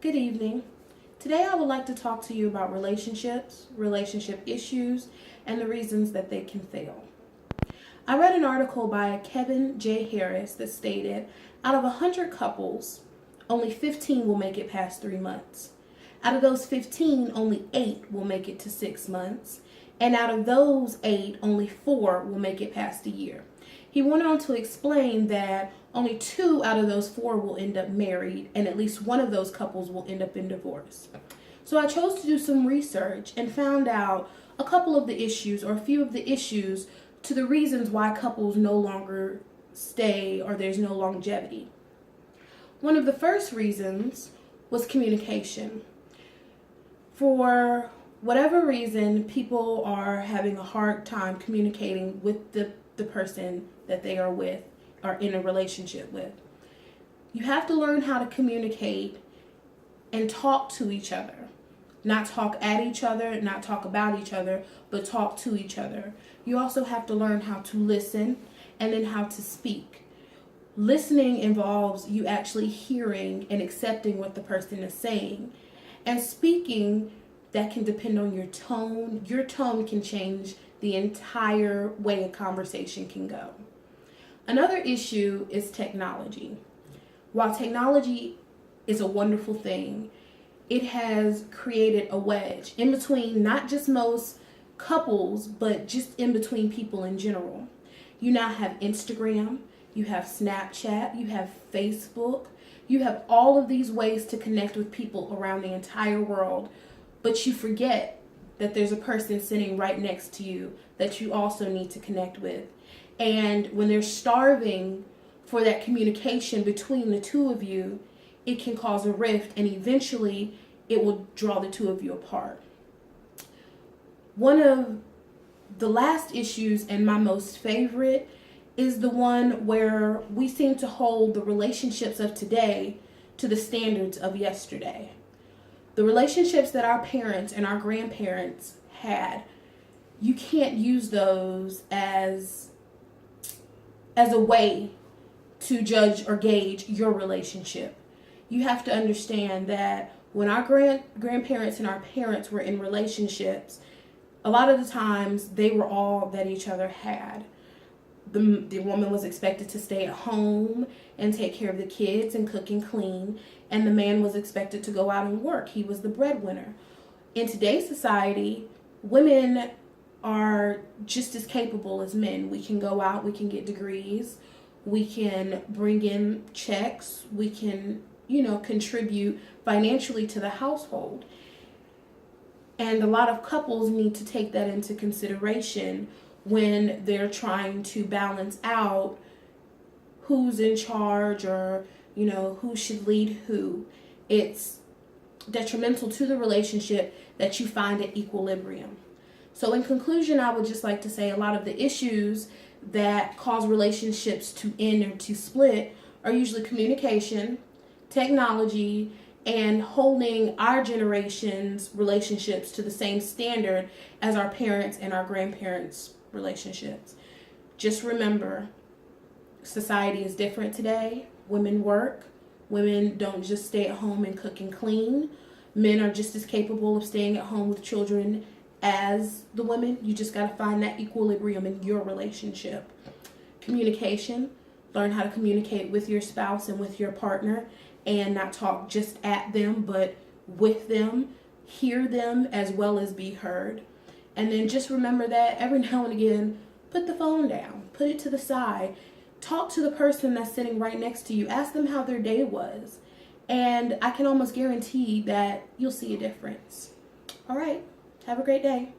Good evening. Today I would like to talk to you about relationships, relationship issues, and the reasons that they can fail. I read an article by Kevin J. Harris that stated out of 100 couples, only 15 will make it past 3 months. Out of those 15, only 8 will make it to 6 months. And out of those 8, only 4 will make it past a year. He went on to explain that only 2 out of those 4 will end up married, and at least one of those couples will end up in divorce. So I chose to do some research and found out a couple of the issues, or a few of the issues, to the reasons why couples no longer stay or there's no longevity. One of the first reasons was communication. For whatever reason, people are having a hard time communicating with the person that they are with or in a relationship with. You have to learn how to communicate and talk to each other. Not talk at each other, not talk about each other, but talk to each other. You also have to learn how to listen and then how to speak. Listening involves you actually hearing and accepting what the person is saying. And speaking, that can depend on your tone. Your tone can change the entire way a conversation can go. Another issue is technology. While technology is a wonderful thing, it has created a wedge in between not just most couples, but just in between people in general. You now have Instagram, you have Snapchat, you have Facebook, you have all of these ways to connect with people around the entire world, but you forget that there's a person sitting right next to you that you also need to connect with. And when they're starving for that communication between the two of you, it can cause a rift, and eventually it will draw the two of you apart. One of the last issues, and my most favorite, is the one where we seem to hold the relationships of today to the standards of yesterday. The relationships that our parents and our grandparents had, you can't use those as a way to judge or gauge your relationship. You have to understand that when our grandparents and our parents were in relationships, a lot of the times they were all that each other had. The woman was expected to stay at home and take care of the kids and cook and clean, and the man was expected to go out and work. He was the breadwinner. In today's society, women are just as capable as men. We can go out, we can get degrees, we can bring in checks, we can, contribute financially to the household. And a lot of couples need to take that into consideration when they're trying to balance out who's in charge or, who should lead who. It's detrimental to the relationship that you find at equilibrium. So in conclusion, I would just like to say a lot of the issues that cause relationships to end or to split are usually communication, technology, and holding our generation's relationships to the same standard as our parents and our grandparents' relationships. Just remember, society is different today. Women work. Women don't just stay at home and cook and clean. Men are just as capable of staying at home with children as the women. You just got to find that equilibrium in your relationship. Communication. Learn how to communicate with your spouse and with your partner and not talk just at them, but with them. Hear them as well as be heard. And then just remember that every now and again, put the phone down, put it to the side, talk to the person that's sitting right next to you, ask them how their day was. And I can almost guarantee that you'll see a difference. All right, have a great day.